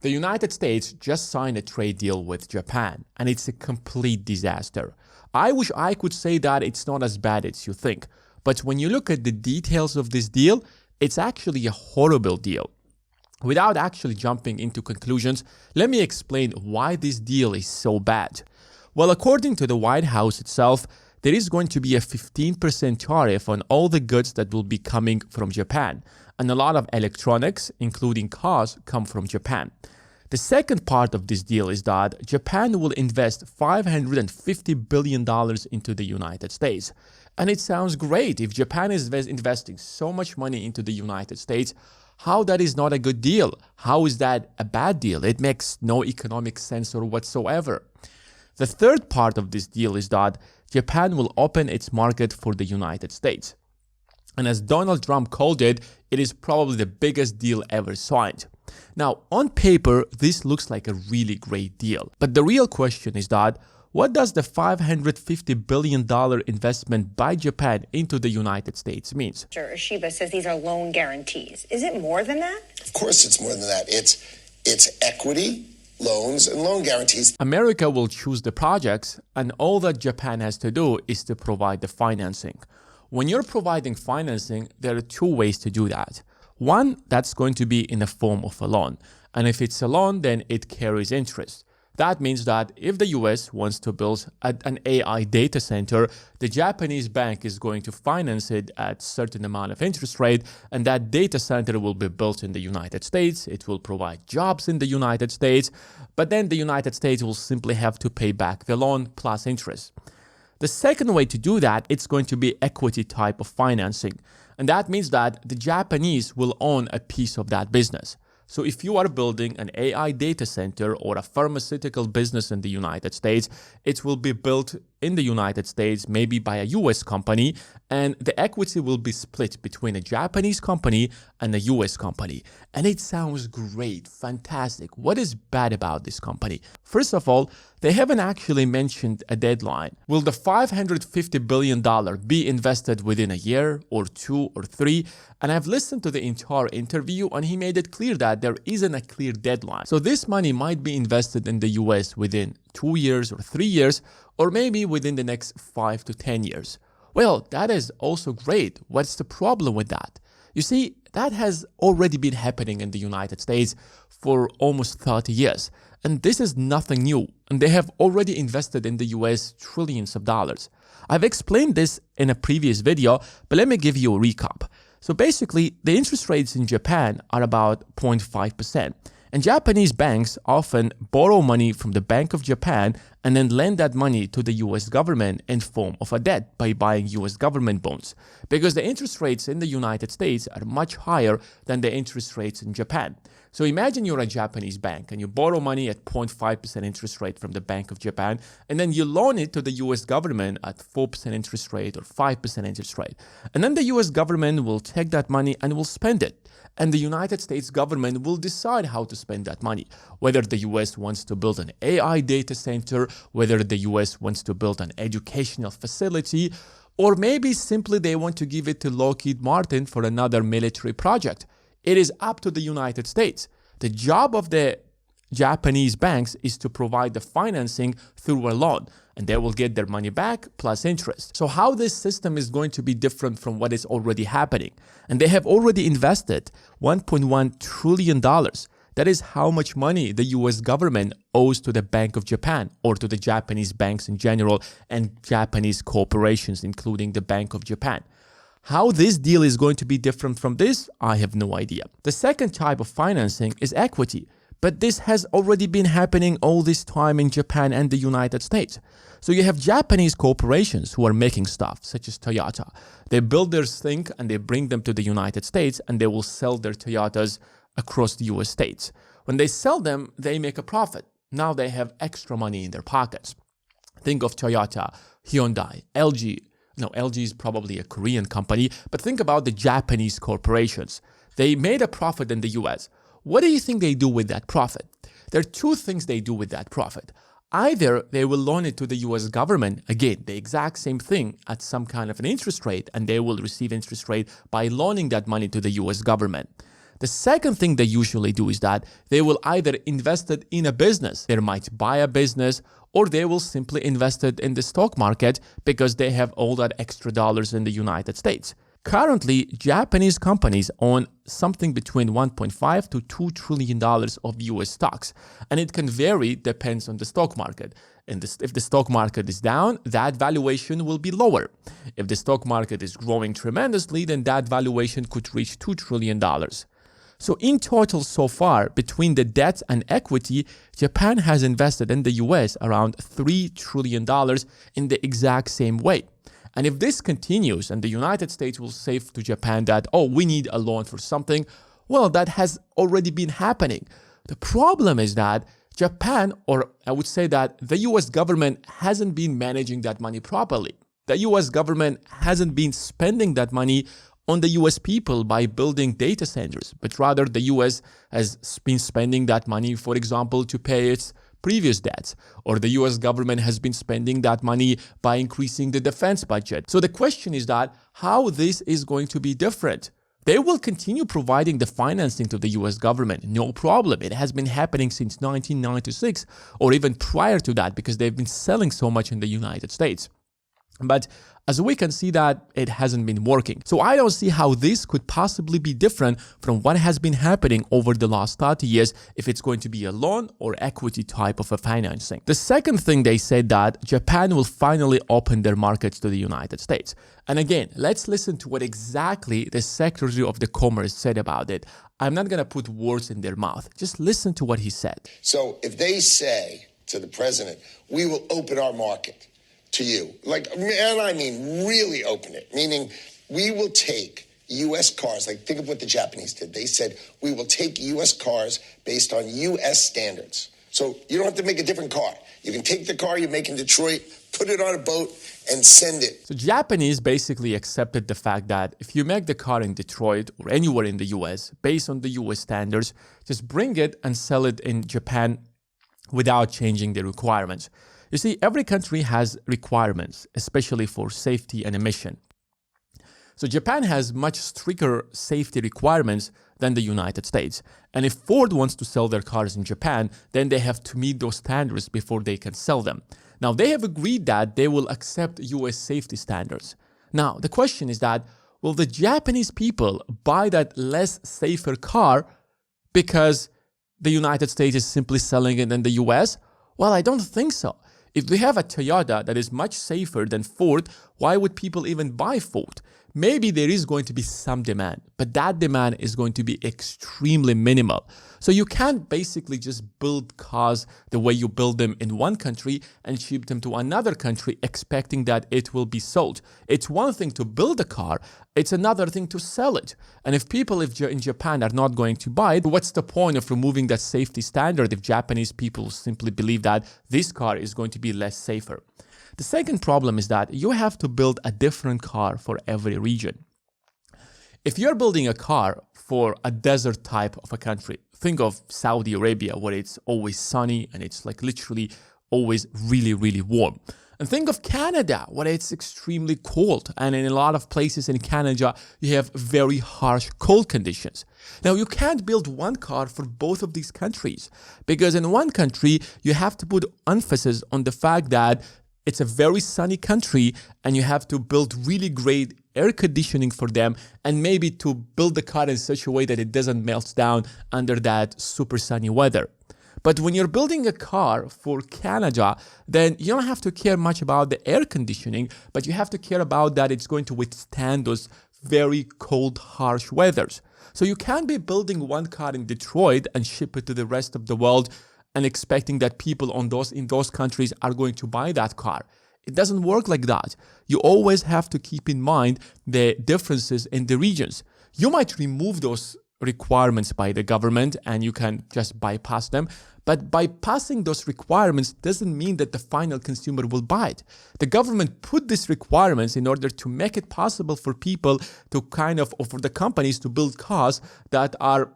The United States just signed a trade deal with Japan, and it's a complete disaster. I wish I could say that it's not as bad as you think, but when you look at the details of this deal, it's actually a horrible deal. Without actually jumping into conclusions, let me explain why this deal is so bad. Well, according to the White House itself, there is going to be a 15% tariff on all the goods that will be coming from Japan, and a lot of electronics, including cars, come from Japan. The second part of this deal is that Japan will invest $550 billion into the United States. And it sounds great. If Japan is investing so much money into the United States, how that is not a good deal? How is that a bad deal? It makes no economic sense or whatsoever. The third part of this deal is that Japan will open its market for the United States. And as Donald Trump called it, it is probably the biggest deal ever signed. Now, on paper, this looks like a really great deal. But the real question is that, what does the $550 billion investment by Japan into the United States mean? Mr. Ishiba says these are loan guarantees. Is it more than that? Of course it's more than that. It's equity, loans, and loan guarantees. America will choose the projects, and all that Japan has to do is to provide the financing. When you're providing financing, there are two ways to do that. One, that's going to be in the form of a loan. And if it's a loan, then it carries interest. That means that if the US wants to build an AI data center, the Japanese bank is going to finance it at a certain amount of interest rate, and that data center will be built in the United States. It will provide jobs in the United States, but then the United States will simply have to pay back the loan plus interest. The second way to do that, it's going to be equity type of financing. And that means that the Japanese will own a piece of that business. So if you are building an AI data center or a pharmaceutical business in the United States, it will be built in the United States, maybe by a US company, and the equity will be split between a Japanese company and a US company. And it sounds great, fantastic. What is bad about this company? First of all, they haven't actually mentioned a deadline. Will the $550 billion be invested within a year or 2 or 3? And I've listened to the entire interview, and he made it clear that there isn't a clear deadline. So this money might be invested in the US within 2 years or 3 years, or maybe within the next 5 to 10 years. Well, that is also great. What's the problem with that? You see, that has already been happening in the United States for almost 30 years. And this is nothing new. And they have already invested in the US trillions of dollars. I've explained this in a previous video, but let me give you a recap. So basically, the interest rates in Japan are about 0.5%. And Japanese banks often borrow money from the Bank of Japan and then lend that money to the US government in form of a debt by buying US government bonds, because the interest rates in the United States are much higher than the interest rates in Japan. So imagine you're a Japanese bank and you borrow money at 0.5% interest rate from the Bank of Japan, and then you loan it to the US government at 4% interest rate or 5% interest rate. And then the US government will take that money and will spend it. And the United States government will decide how to spend that money, whether the US wants to build an AI data center, whether the US wants to build an educational facility, or maybe simply they want to give it to Lockheed Martin for another military project. It is up to the United States. The job of the Japanese banks is to provide the financing through a loan, and they will get their money back plus interest. So how this system is going to be different from what is already happening? And they have already invested $1.1 trillion. That is how much money the US government owes to the Bank of Japan, or to the Japanese banks in general and Japanese corporations, including the Bank of Japan. How this deal is going to be different from this, I have no idea. The second type of financing is equity. But this has already been happening all this time in Japan and the United States. So you have Japanese corporations who are making stuff, such as Toyota. They build their thing and they bring them to the United States, and they will sell their Toyotas across the US states. When they sell them, they make a profit. Now they have extra money in their pockets. Think of Toyota, Hyundai, LG. No, LG is probably a Korean company, but think about the Japanese corporations. They made a profit in the US. What do you think they do with that profit? There are two things they do with that profit. Either they will loan it to the US government, again, the exact same thing at some kind of an interest rate, and they will receive interest rate by loaning that money to the US government. The second thing they usually do is that they will either invest it in a business. They might buy a business, or they will simply invest it in the stock market because they have all that extra dollars in the United States. Currently, Japanese companies own something between $1.5 to $2 trillion of US stocks, and it can vary, depends on the stock market. And if the stock market is down, that valuation will be lower. If the stock market is growing tremendously, then that valuation could reach $2 trillion. So in total so far, between the debt and equity, Japan has invested in the US around $3 trillion in the exact same way. And if this continues and the United States will say to Japan that, oh, we need a loan for something, well, that has already been happening. The problem is that Japan, or I would say that the US government hasn't been managing that money properly. The US government hasn't been spending that money on the US people by building data centers, but rather the US has been spending that money, for example, to pay its previous debts, or the US government has been spending that money by increasing the defense budget. So the question is that how this is going to be different. They will continue providing the financing to the US government, no problem. It has been happening since 1996 or even prior to that because they've been selling so much in the United States. But as we can see that it hasn't been working. So I don't see how this could possibly be different from what has been happening over the last 30 years if it's going to be a loan or equity type of a financing. The second thing they said that Japan will finally open their markets to the United States. And again, let's listen to what exactly the Secretary of the Commerce said about it. I'm not going to put words in their mouth. Just listen to what he said. So if they say to the president, we will open our market to you, and I mean really open it, meaning we will take U.S. cars, think of what the Japanese did. They said, we will take U.S. cars based on U.S. standards. So you don't have to make a different car. You can take the car you make in Detroit, put it on a boat, and send it. So Japanese basically accepted the fact that if you make the car in Detroit or anywhere in the U.S. based on the U.S. standards, just bring it and sell it in Japan without changing the requirements. You see, every country has requirements, especially for safety and emission. So Japan has much stricter safety requirements than the United States. And if Ford wants to sell their cars in Japan, then they have to meet those standards before they can sell them. Now, they have agreed that they will accept US safety standards. Now, the question is that, will the Japanese people buy that less safer car because the United States is simply selling it in the US? Well, I don't think so. If we have a Toyota that is much safer than Ford, why would people even buy Ford? Maybe there is going to be some demand, but that demand is going to be extremely minimal. So you can't basically just build cars the way you build them in one country and ship them to another country expecting that it will be sold. It's one thing to build a car, it's another thing to sell it. And if people in Japan are not going to buy it, what's the point of removing that safety standard if Japanese people simply believe that this car is going to be less safer? The second problem is that you have to build a different car for every region. If you're building a car for a desert type of a country, think of Saudi Arabia where it's always sunny and it's literally always really, really warm. And think of Canada where it's extremely cold, and in a lot of places in Canada you have very harsh cold conditions. Now you can't build one car for both of these countries because in one country you have to put emphasis on the fact that it's a very sunny country and you have to build really great air conditioning for them and maybe to build the car in such a way that it doesn't melt down under that super sunny weather. But when you're building a car for Canada, then you don't have to care much about the air conditioning, but you have to care about that it's going to withstand those very cold, harsh weathers. So you can't be building one car in Detroit and ship it to the rest of the world and expecting that people in those countries are going to buy that car. It doesn't work like that. You always have to keep in mind the differences in the regions. You might remove those requirements by the government and you can just bypass them, but bypassing those requirements doesn't mean that the final consumer will buy it. The government put these requirements in order to make it possible for people to or for the companies to build cars that are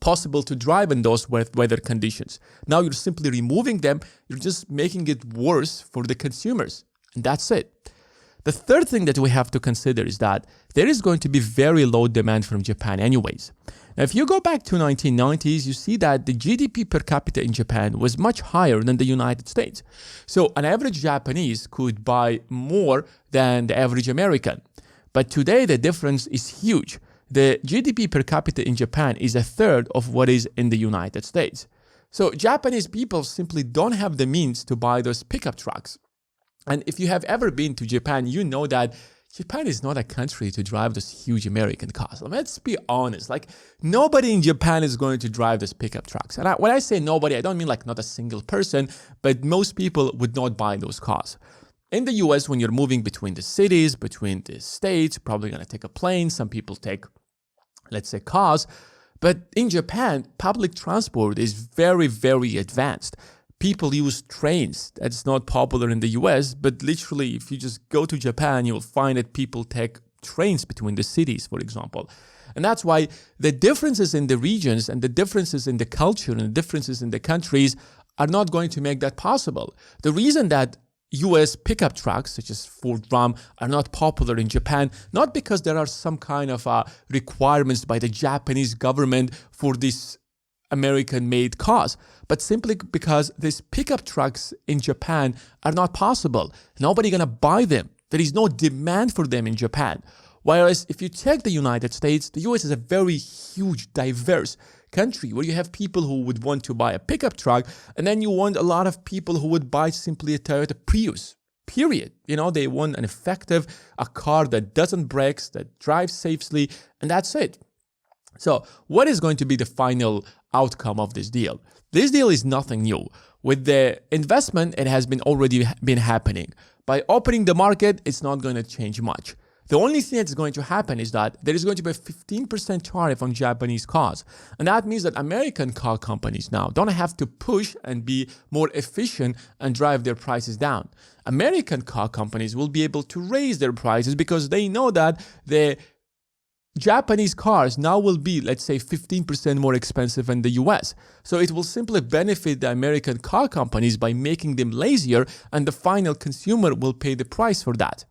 possible to drive in those weather conditions. Now you're simply removing them, you're just making it worse for the consumers. And that's it. The third thing that we have to consider is that there is going to be very low demand from Japan anyways. Now, if you go back to 1990s, you see that the GDP per capita in Japan was much higher than the United States. So an average Japanese could buy more than the average American. But today, the difference is huge. The GDP per capita in Japan is a third of what is in the United States. So Japanese people simply don't have the means to buy those pickup trucks. And if you have ever been to Japan, you know that Japan is not a country to drive those huge American cars. Let's be honest. Like, nobody in Japan is going to drive those pickup trucks. And when I say nobody, I don't mean like not a single person, but most people would not buy those cars. In the US, when you're moving between the cities, between the states, you're probably going to take a plane. Some people take, let's say, cars. But in Japan, public transport is very, very advanced. People use trains. That's not popular in the US, but literally, if you just go to Japan, you'll find that people take trains between the cities, for example. And that's why the differences in the regions and the differences in the culture and the differences in the countries are not going to make that possible. The reason that US pickup trucks, such as Ford Ram, are not popular in Japan, not because there are some kind of requirements by the Japanese government for these American-made cars, but simply because these pickup trucks in Japan are not possible. Nobody gonna buy them. There is no demand for them in Japan. Whereas if you check the United States, the US is a very huge, diverse country where you have people who would want to buy a pickup truck, and then you want a lot of people who would buy simply a Toyota Prius, period. You know, they want a car that doesn't break, that drives safely, and that's it. So what is going to be the final outcome of this deal? This deal is nothing new. With the investment, it has already been happening. By opening the market, it's not going to change much. The only thing that's going to happen is that there is going to be a 15% tariff on Japanese cars. And that means that American car companies now don't have to push and be more efficient and drive their prices down. American car companies will be able to raise their prices because they know that the Japanese cars now will be, let's say, 15% more expensive than the US. So it will simply benefit the American car companies by making them lazier, and the final consumer will pay the price for that.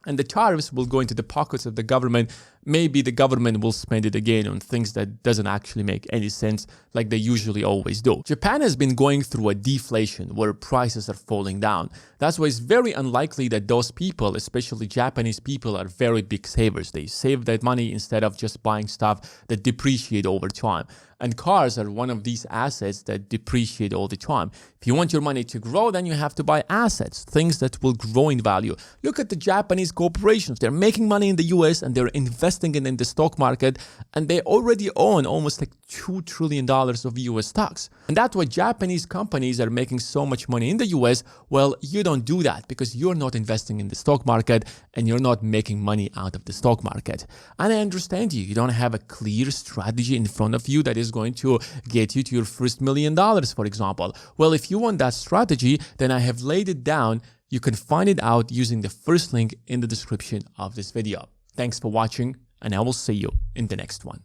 And the tariffs will go into the pockets of the government. Maybe the government will spend it again on things that doesn't actually make any sense, like they usually always do. Japan has been going through a deflation where prices are falling down. That's why it's very unlikely that those people, especially Japanese people, are very big savers. They save that money instead of just buying stuff that depreciate over time. And cars are one of these assets that depreciate all the time. If you want your money to grow, then you have to buy assets, things that will grow in value. Look at the Japanese corporations. They're making money in the US and they're investing it in the stock market, and they already own almost like $2 trillion of US stocks. And that's why Japanese companies are making so much money in the US. Well, you don't do that because you're not investing in the stock market and you're not making money out of the stock market. And I understand you don't have a clear strategy in front of you that is going to get you to your first $1 million, for example. Well, if you want that strategy, then I have laid it down. You can find it out using the first link in the description of this video. Thanks for watching, and I will see you in the next one.